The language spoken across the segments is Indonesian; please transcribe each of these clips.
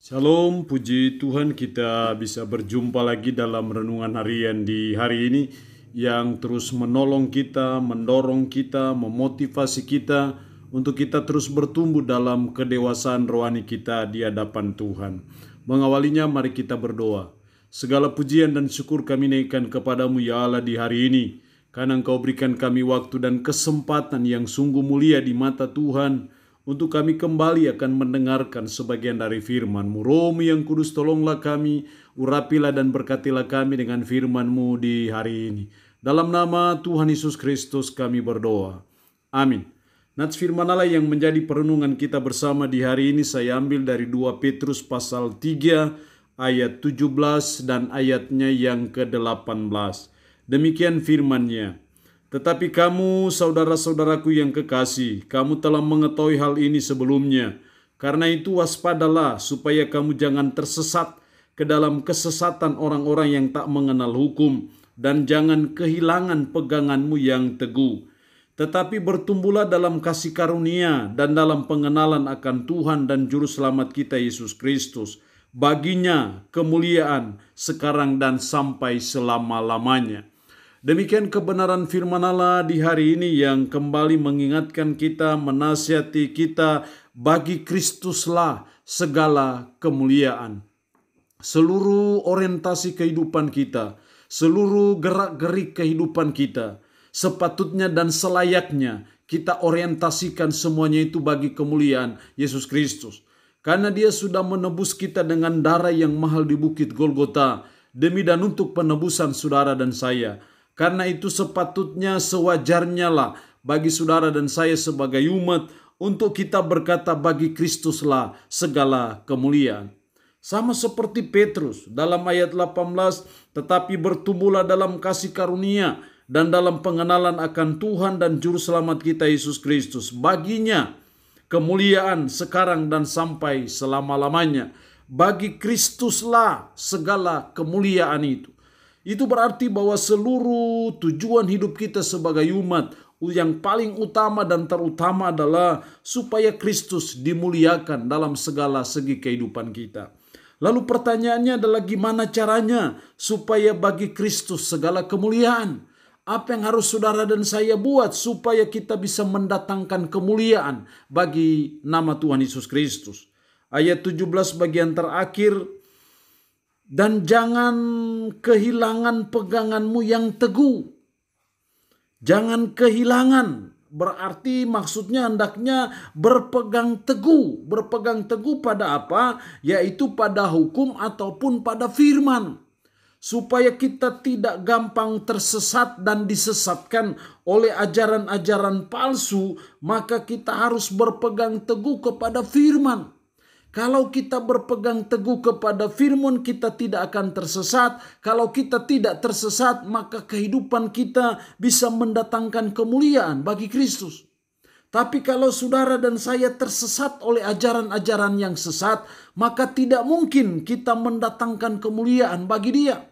Shalom, puji Tuhan kita bisa berjumpa lagi dalam renungan harian di hari ini yang terus menolong kita, mendorong kita, memotivasi kita untuk kita terus bertumbuh dalam kedewasaan rohani kita di hadapan Tuhan. Mengawalinya mari kita berdoa. Segala pujian dan syukur kami naikkan kepadamu ya Allah di hari ini, karena Engkau berikan kami waktu dan kesempatan yang sungguh mulia di mata Tuhan, untuk kami kembali akan mendengarkan sebagian dari firman-Mu. Roh-Mu yang kudus, tolonglah kami, urapilah dan berkatilah kami dengan firman-Mu di hari ini. Dalam nama Tuhan Yesus Kristus kami berdoa. Amin. Nats firman Allah yang menjadi perenungan kita bersama di hari ini saya ambil dari 2 Petrus pasal 3 ayat 17 dan ayatnya yang ke-18. Demikian firman-Nya. Tetapi kamu, saudara-saudaraku yang kekasih, kamu telah mengetahui hal ini sebelumnya. Karena itu waspadalah supaya kamu jangan tersesat ke dalam kesesatan orang-orang yang tak mengenal hukum, dan jangan kehilangan peganganmu yang teguh. Tetapi bertumbuhlah dalam kasih karunia dan dalam pengenalan akan Tuhan dan Juru Selamat kita Yesus Kristus. Baginya kemuliaan sekarang dan sampai selama-lamanya. Demikian kebenaran firman Allah di hari ini yang kembali mengingatkan kita, menasihati kita, bagi Kristuslah segala kemuliaan. Seluruh orientasi kehidupan kita, seluruh gerak-gerik kehidupan kita, sepatutnya dan selayaknya kita orientasikan semuanya itu bagi kemuliaan Yesus Kristus. Karena Dia sudah menebus kita dengan darah yang mahal di bukit Golgota, demi dan untuk penebusan saudara dan saya. Karena itu sepatutnya sewajarnya lah bagi saudara dan saya sebagai umat untuk kita berkata bagi Kristuslah segala kemuliaan. Sama seperti Petrus dalam ayat 18, tetapi bertumbuhlah dalam kasih karunia dan dalam pengenalan akan Tuhan dan Juru Selamat kita Yesus Kristus. Baginya kemuliaan sekarang dan sampai selama-lamanya. Bagi Kristuslah segala kemuliaan itu. Itu berarti bahwa seluruh tujuan hidup kita sebagai umat yang paling utama dan terutama adalah supaya Kristus dimuliakan dalam segala segi kehidupan kita. Lalu pertanyaannya adalah gimana caranya supaya bagi Kristus segala kemuliaan? Apa yang harus saudara dan saya buat supaya kita bisa mendatangkan kemuliaan bagi nama Tuhan Yesus Kristus? Ayat 17 bagian terakhir, dan jangan kehilangan peganganmu yang teguh. Jangan kehilangan, berarti maksudnya hendaknya berpegang teguh. Berpegang teguh pada apa? Yaitu pada hukum ataupun pada firman. Supaya kita tidak gampang tersesat dan disesatkan oleh ajaran-ajaran palsu, maka kita harus berpegang teguh kepada firman. Kalau kita berpegang teguh kepada firman, kita tidak akan tersesat. Kalau kita tidak tersesat, maka kehidupan kita bisa mendatangkan kemuliaan bagi Kristus. Tapi kalau saudara dan saya tersesat oleh ajaran-ajaran yang sesat, maka tidak mungkin kita mendatangkan kemuliaan bagi Dia.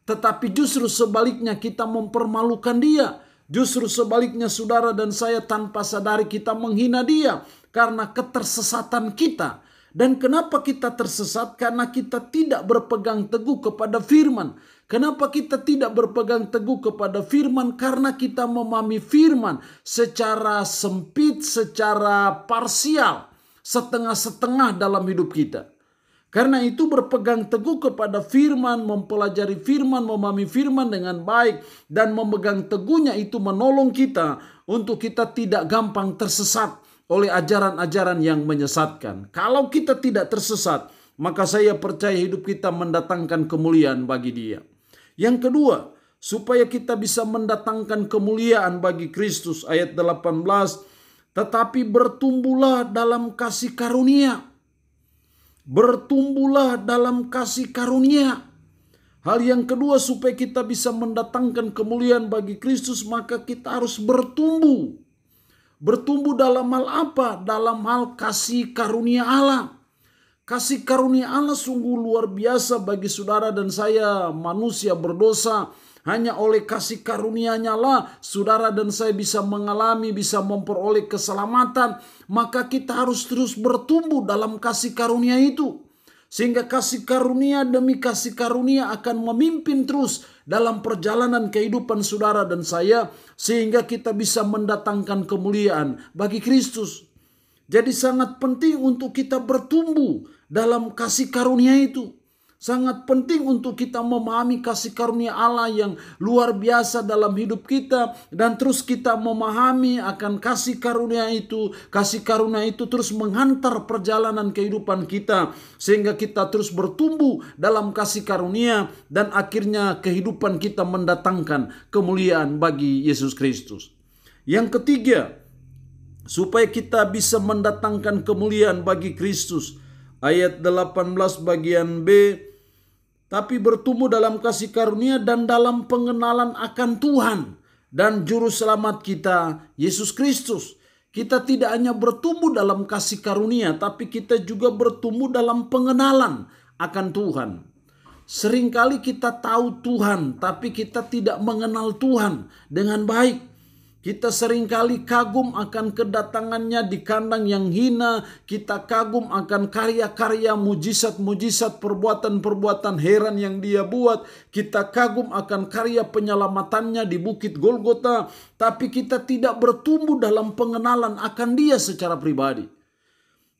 Tetapi justru sebaliknya kita mempermalukan Dia. Justru sebaliknya saudara dan saya tanpa sadari kita menghina Dia karena ketersesatan kita. Dan kenapa kita tersesat? Karena kita tidak berpegang teguh kepada firman. Kenapa kita tidak berpegang teguh kepada firman? Karena kita memahami firman secara sempit, secara parsial, setengah-setengah dalam hidup kita. Karena itu berpegang teguh kepada firman, mempelajari firman, memahami firman dengan baik, dan memegang teguhnya itu menolong kita untuk kita tidak gampang tersesat oleh ajaran-ajaran yang menyesatkan. Kalau kita tidak tersesat, maka saya percaya hidup kita mendatangkan kemuliaan bagi Dia. Yang kedua, supaya kita bisa mendatangkan kemuliaan bagi Kristus, ayat 18, tetapi bertumbuhlah dalam kasih karunia. Bertumbuhlah dalam kasih karunia. Hal yang kedua, supaya kita bisa mendatangkan kemuliaan bagi Kristus, maka kita harus bertumbuh. Bertumbuh dalam hal apa? Dalam hal kasih karunia Allah. Kasih karunia Allah sungguh luar biasa bagi saudara dan saya, manusia berdosa. Hanya oleh kasih karunia-Nya lah saudara dan saya bisa mengalami, bisa memperoleh keselamatan. Maka kita harus terus bertumbuh dalam kasih karunia itu. Sehingga kasih karunia demi kasih karunia akan memimpin terus dalam perjalanan kehidupan saudara dan saya. Sehingga kita bisa mendatangkan kemuliaan bagi Kristus. Jadi sangat penting untuk kita bertumbuh dalam kasih karunia itu. Sangat penting untuk kita memahami kasih karunia Allah yang luar biasa dalam hidup kita. Dan terus kita memahami akan kasih karunia itu. Kasih karunia itu terus menghantar perjalanan kehidupan kita. Sehingga kita terus bertumbuh dalam kasih karunia. Dan akhirnya kehidupan kita mendatangkan kemuliaan bagi Yesus Kristus. Yang ketiga, supaya kita bisa mendatangkan kemuliaan bagi Kristus. Ayat 18 bagian B, tapi bertumbuh dalam kasih karunia dan dalam pengenalan akan Tuhan dan Juru Selamat kita, Yesus Kristus. Kita tidak hanya bertumbuh dalam kasih karunia, tapi kita juga bertumbuh dalam pengenalan akan Tuhan. Seringkali kita tahu Tuhan, tapi kita tidak mengenal Tuhan dengan baik. Kita seringkali kagum akan kedatangannya di kandang yang hina. Kita kagum akan karya-karya, mujizat-mujizat, perbuatan-perbuatan heran yang dia buat. Kita kagum akan karya penyelamatannya di Bukit Golgota. Tapi kita tidak bertumbuh dalam pengenalan akan dia secara pribadi.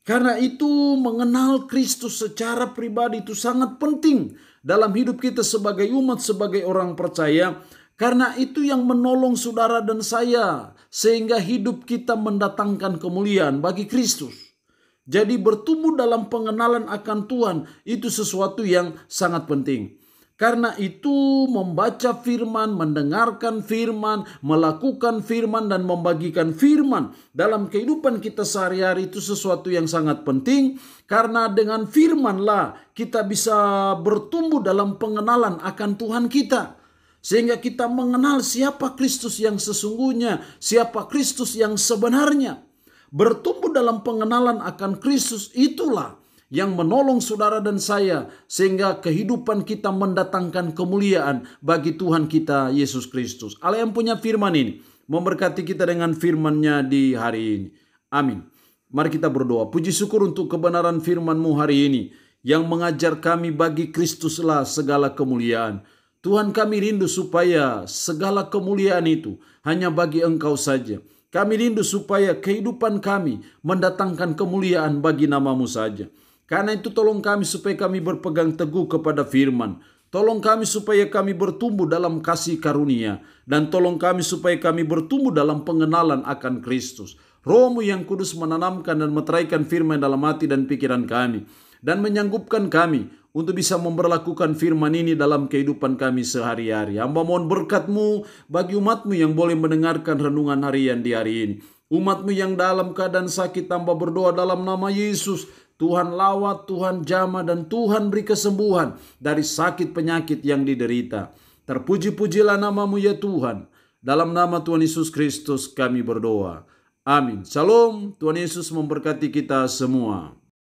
Karena itu mengenal Kristus secara pribadi itu sangat penting dalam hidup kita sebagai umat, sebagai orang percaya. Karena itu yang menolong saudara dan saya sehingga hidup kita mendatangkan kemuliaan bagi Kristus. Jadi bertumbuh dalam pengenalan akan Tuhan itu sesuatu yang sangat penting. Karena itu membaca firman, mendengarkan firman, melakukan firman dan membagikan firman dalam kehidupan kita sehari-hari itu sesuatu yang sangat penting. Karena dengan firmanlah kita bisa bertumbuh dalam pengenalan akan Tuhan kita. Sehingga kita mengenal siapa Kristus yang sesungguhnya, siapa Kristus yang sebenarnya. Bertumbuh dalam pengenalan akan Kristus itulah yang menolong saudara dan saya. Sehingga kehidupan kita mendatangkan kemuliaan bagi Tuhan kita Yesus Kristus. Allah yang punya firman ini memberkati kita dengan firman-Nya di hari ini. Amin. Mari kita berdoa. Puji syukur untuk kebenaran firman-Mu hari ini. Yang mengajar kami bagi Kristuslah segala kemuliaan. Tuhan, kami rindu supaya segala kemuliaan itu hanya bagi Engkau saja. Kami rindu supaya kehidupan kami mendatangkan kemuliaan bagi nama-Mu saja. Karena itu tolong kami supaya kami berpegang teguh kepada firman. Tolong kami supaya kami bertumbuh dalam kasih karunia. Dan tolong kami supaya kami bertumbuh dalam pengenalan akan Kristus. Roh-Mu yang kudus menanamkan dan meteraikan firman dalam hati dan pikiran kami. Dan menyanggupkan kami untuk bisa memberlakukan firman ini dalam kehidupan kami sehari-hari. Hamba mohon berkat-Mu bagi umat-Mu yang boleh mendengarkan renungan harian di hari ini. Umat-Mu yang dalam keadaan sakit, hamba berdoa dalam nama Yesus. Tuhan lawat, Tuhan jamah, dan Tuhan beri kesembuhan dari sakit penyakit yang diderita. Terpuji-pujilah nama-Mu ya Tuhan. Dalam nama Tuhan Yesus Kristus kami berdoa. Amin. Shalom. Tuhan Yesus memberkati kita semua.